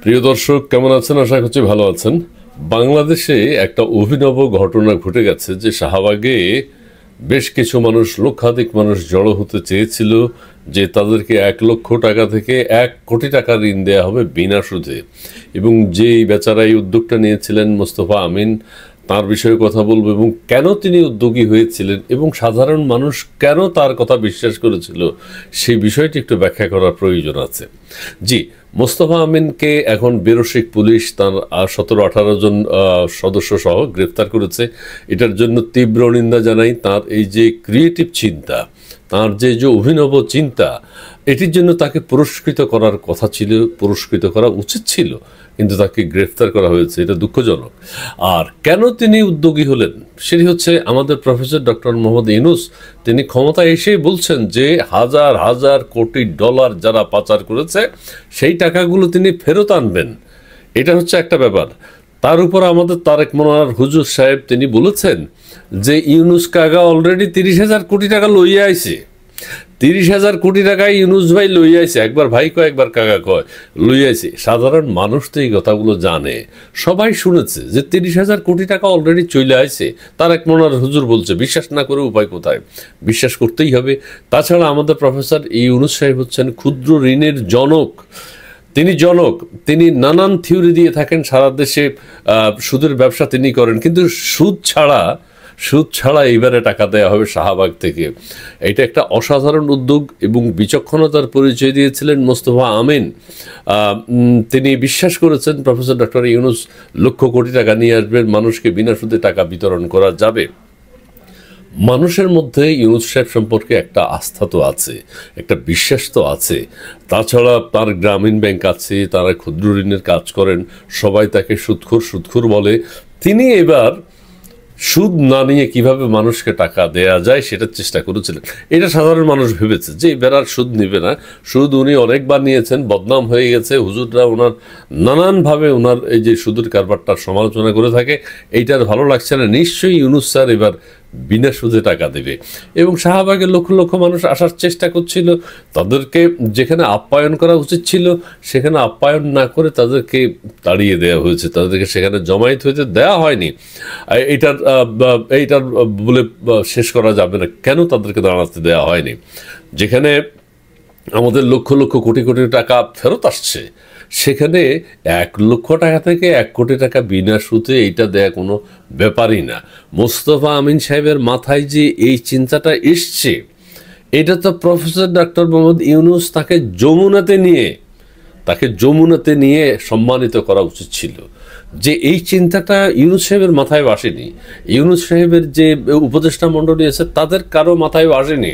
প্রিয় দর্শক, কেমন আছেন? আশা করছি ভালো আছেন। বাংলাদেশে একটা অভিনব ঘটনা ঘটে গেছে যে শাহবাগে বেশ কিছু মানুষ, লক্ষাধিক মানুষ জড়ো হতে চেয়েছিল যে তাদেরকে 1,00,000 টাকা থেকে 1 কোটি টাকা ঋণ দেওয়া হবে বিনা সুদে। এবং যেই বেচারা এই উদ্যোগটা নিয়েছিলেন, মোস্তফা আমিন, তার বিষয়ে কথা বলবো এবং কেন তিনি উদ্যোগী হয়েছিলেন এবং সাধারণ মানুষ কেন তার কথা বিশ্বাস করেছিল সেই বিষয়টি একটু ব্যাখ্যা করার প্রয়োজন আছে। জি, মোস্তফা আমিনকে এখন বেরসিক পুলিশ তার 17-18 জন সদস্য সহ গ্রেফতার করেছে। এটার জন্য তীব্র নিন্দা জানাই। তার এই যে ক্রিয়েটিভ চিন্তা, তার যে অভিনব চিন্তা, এটির জন্য তাকে পুরস্কৃত করার কথা ছিল, পুরস্কৃত করা উচিত ছিল, কিন্তু তাকে গ্রেফতার করা হয়েছে। এটা দুঃখজনক। আর কেন তিনি উদ্যোগী হলেন সেটি হচ্ছে আমাদের প্রফেসর ডক্টর মোহাম্মদ ইউনূস। তিনি ক্ষমতায় এসেই বলছেন যে হাজার হাজার কোটি ডলার যারা পাচার করেছে সেই টাকাগুলো তিনি ফেরত আনবেন। এটা হচ্ছে একটা ব্যাপার। তার উপর আমাদের তারেক মনোয়ার হুজুর সাহেব তিনি বলেছেন যে ইউনূস কাগা অলরেডি 30,000 কোটি টাকা লইয়া আইছে। 30,000 কোটি টাকায় ইউনূস ভাই লইয়া আইছে। একবার ভাই কয়, একবার কাকা কয়, লইয়া আইছে। সাধারণ মানুষ তো এই কথাগুলো জানে, সবাই শুনেছে যে 30,000 কোটি টাকা অলরেডি চলে আইছে। তারেক মনোয়ার হুজুর বলছে, বিশ্বাস না করে উপায় কোথায়? বিশ্বাস করতেই হবে। তাছাড়া আমাদের প্রফেসর ইউনূস সাহেব হচ্ছেন ক্ষুদ্র ঋণের জনক। তিনি নানান থিওরি দিয়ে থাকেন। সারা দেশে সুদের ব্যবসা তিনি করেন, কিন্তু সুদ ছাড়া এইবারে টাকা দেওয়া হবে শাহবাগ থেকে। এটা একটা অসাধারণ উদ্যোগ এবং বিচক্ষণতার পরিচয় দিয়েছিলেন মোস্তফা আমিন। তিনি বিশ্বাস করেছেন প্রফেসর ডক্টর ইউনূস লক্ষ কোটি টাকা নিয়ে আসবেন, মানুষকে বিনা সুদে টাকা বিতরণ করা যাবে। মানুষের মধ্যে ইউনূস সাহেব সম্পর্কে একটা আস্থা তো আছে, একটা বিশ্বাস তো আছে। তাছাড়া তার গ্রামীণ ব্যাংক আছে, তারা ক্ষুদ্র ঋণের কাজ করেন, সবাই তাকে সুদখোর বলে। তিনি এবার সুদ না নিয়ে কিভাবে মানুষকে টাকা দেয়া যায় সেটার চেষ্টা করেছিলেন। এটা সাধারণ মানুষ ভেবেছে যে এবার আর সুদ নিবে না। সুদ উনি অনেকবার নিয়েছেন, বদনাম হয়ে গেছে। হুজুররা ওনার নানানভাবে ওনার এই যে সুদের কারবারটার সমালোচনা করে থাকে। এইটার ভালো লাগছে না। নিশ্চয়ই ইউনূস স্যার এবার বিনা সুদে টাকা দেবে। এবং শাহবাগের লক্ষ লক্ষ মানুষ আসার চেষ্টা করছিল। তাদেরকে যেখানে আপ্যায়ন করা উচিত ছিল সেখানে আপ্যায়ন না করে তাদেরকে তাড়িয়ে দেওয়া হয়েছে, তাদেরকে সেখানে জমায়েত হতে দেওয়া হয়নি। এইটার বলে শেষ করা যাবে না কেন তাদেরকে দাঁড়াতে দেওয়া হয়নি। যেখানে আমাদের লক্ষ লক্ষ কোটি কোটি টাকা ফেরত আসছে সেখানে 1,00,000 টাকা থেকে 1 কোটি টাকা বিনা সুদে এইটা দেয়া কোনো ব্যাপারই না। মোস্তফা আমিন সাহেবের মাথায় যে এই চিন্তাটা এসছে, এটা তো প্রফেসর ডক্টর মোহাম্মদ ইউনূস তাকে যমুনাতে নিয়ে সম্মানিত করা উচিত ছিল। যে এই চিন্তাটা ইউনূস সাহেবের মাথায় আসেনি। ইউনূস সাহেবের যে উপদেষ্টা মণ্ডলী আছে তাদের কারো মাথায় আসেনি।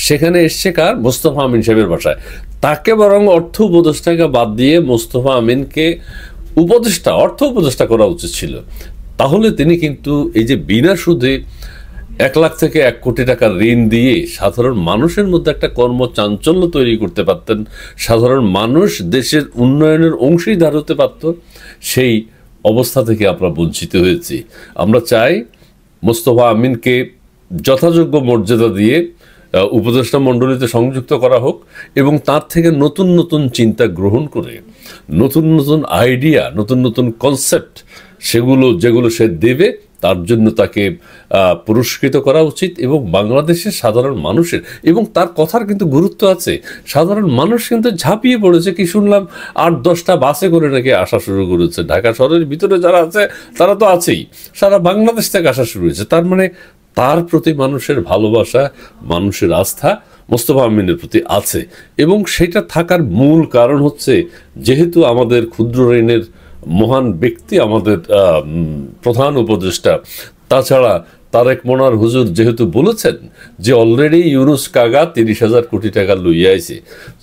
সেখানে এসছে কার? মোস্তফা আমিন সাহেবের বাসায়। তাকে বরং অর্থ উপদেষ্টাকে বাদ দিয়ে মোস্তফা আমিনকে অর্থ উপদেষ্টা করা উচিত ছিল। তাহলে তিনি কিন্তু এই যে বিনা সুদে 1 লাখ থেকে 1 কোটি টাকার ঋণ দিয়ে সাধারণ মানুষের মধ্যে একটা কর্মচাঞ্চল্য তৈরি করতে পারতেন। সাধারণ মানুষ দেশের উন্নয়নের অংশীদার হতে পারত। সেই অবস্থা থেকে আমরা বঞ্চিত হয়েছি। আমরা চাই মোস্তফা আমিনকে যথাযোগ্য মর্যাদা দিয়ে উপদেষ্টা মণ্ডলীতে সংযুক্ত করা হোক এবং তার থেকে নতুন নতুন চিন্তা গ্রহণ করে নতুন নতুন আইডিয়া, নতুন নতুন কনসেপ্ট যেগুলো সে দেবে তার জন্য তাকে পুরস্কৃত করা উচিত। এবং বাংলাদেশের সাধারণ মানুষের, এবং তার কথার কিন্তু গুরুত্ব আছে, সাধারণ মানুষ কিন্তু ঝাঁপিয়ে পড়েছে। কি শুনলাম 8-10টা বাসে করে নাকি আসা শুরু করেছে। ঢাকা শহরের ভিতরে যারা আছে তারা তো আছেই, সারা বাংলাদেশ থেকে আসা শুরু হয়েছে। তার মানে তার প্রতি মানুষের ভালোবাসা, মানুষের আস্থা মোস্তফা আমিনের প্রতি আছে। এবং সেটা থাকার মূল কারণ হচ্ছে যেহেতু আমাদের ক্ষুদ্র ঋণের মহান ব্যক্তি আমাদের প্রধান উপদেষ্টা, তাছাড়া তারেক মনোয়ার হুজুর যেহেতু বলেছেন যে অলরেডি ইউনূস কাগা 30,000 কোটি টাকা লইয়া আইছে,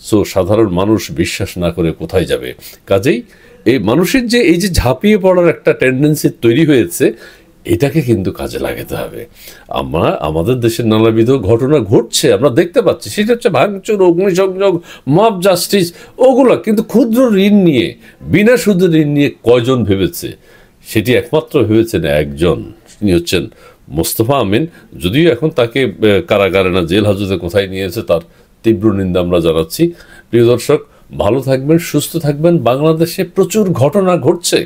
সো সাধারণ মানুষ বিশ্বাস না করে কোথায় যাবে? কাজেই এই মানুষের যে এই যে ঝাঁপিয়ে পড়ার একটা টেন্ডেন্সি তৈরি হয়েছে, এটাকে কিন্তু কাজে লাগাতে হবে। আমাদের দেশের নানাবিধ ঘটনা ঘটছে, আমরা দেখতে পাচ্ছি। সেটা হচ্ছে ভাঙচুর, অগ্নিসংযোগ, মব জাস্টিস, ওগুলো। কিন্তু ক্ষুদ্র ঋণ নিয়ে, বিনা সুদের ঋণ নিয়ে কয়জন ভেবেছে? সেটি একমাত্র ভেবেছেন একজন, তিনি হচ্ছেন মোস্তফা আমিন। যদিও এখন তাকে কারাগারে না জেল হাজতে কোথায় নিয়েছে তার তীব্র নিন্দা আমরা জানাচ্ছি। প্রিয় দর্শক, ভালো থাকবেন, সুস্থ থাকবেন। বাংলাদেশে প্রচুর ঘটনা ঘটছে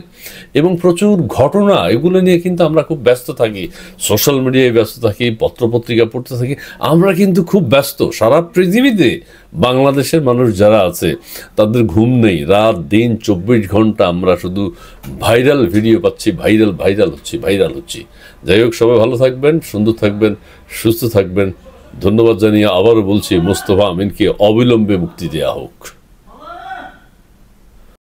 এবং প্রচুর ঘটনা, এগুলো নিয়ে কিন্তু আমরা খুব ব্যস্ত থাকি, সোশ্যাল মিডিয়ায় ব্যস্ত থাকি, পত্রপত্রিকা পড়তে থাকি। আমরা কিন্তু খুব ব্যস্ত। সারা পৃথিবীতে বাংলাদেশের মানুষ যারা আছে তাদের ঘুম নেই, রাত দিন 24 ঘন্টা আমরা শুধু ভাইরাল ভিডিও পাচ্ছি, ভাইরাল হচ্ছি। যাই হোক, সবাই ভালো থাকবেন, সুন্দর থাকবেন, সুস্থ থাকবেন। ধন্যবাদ জানিয়ে আবারও বলছি, মোস্তফা আমিনকে অবিলম্বে মুক্তি দেওয়া হোক।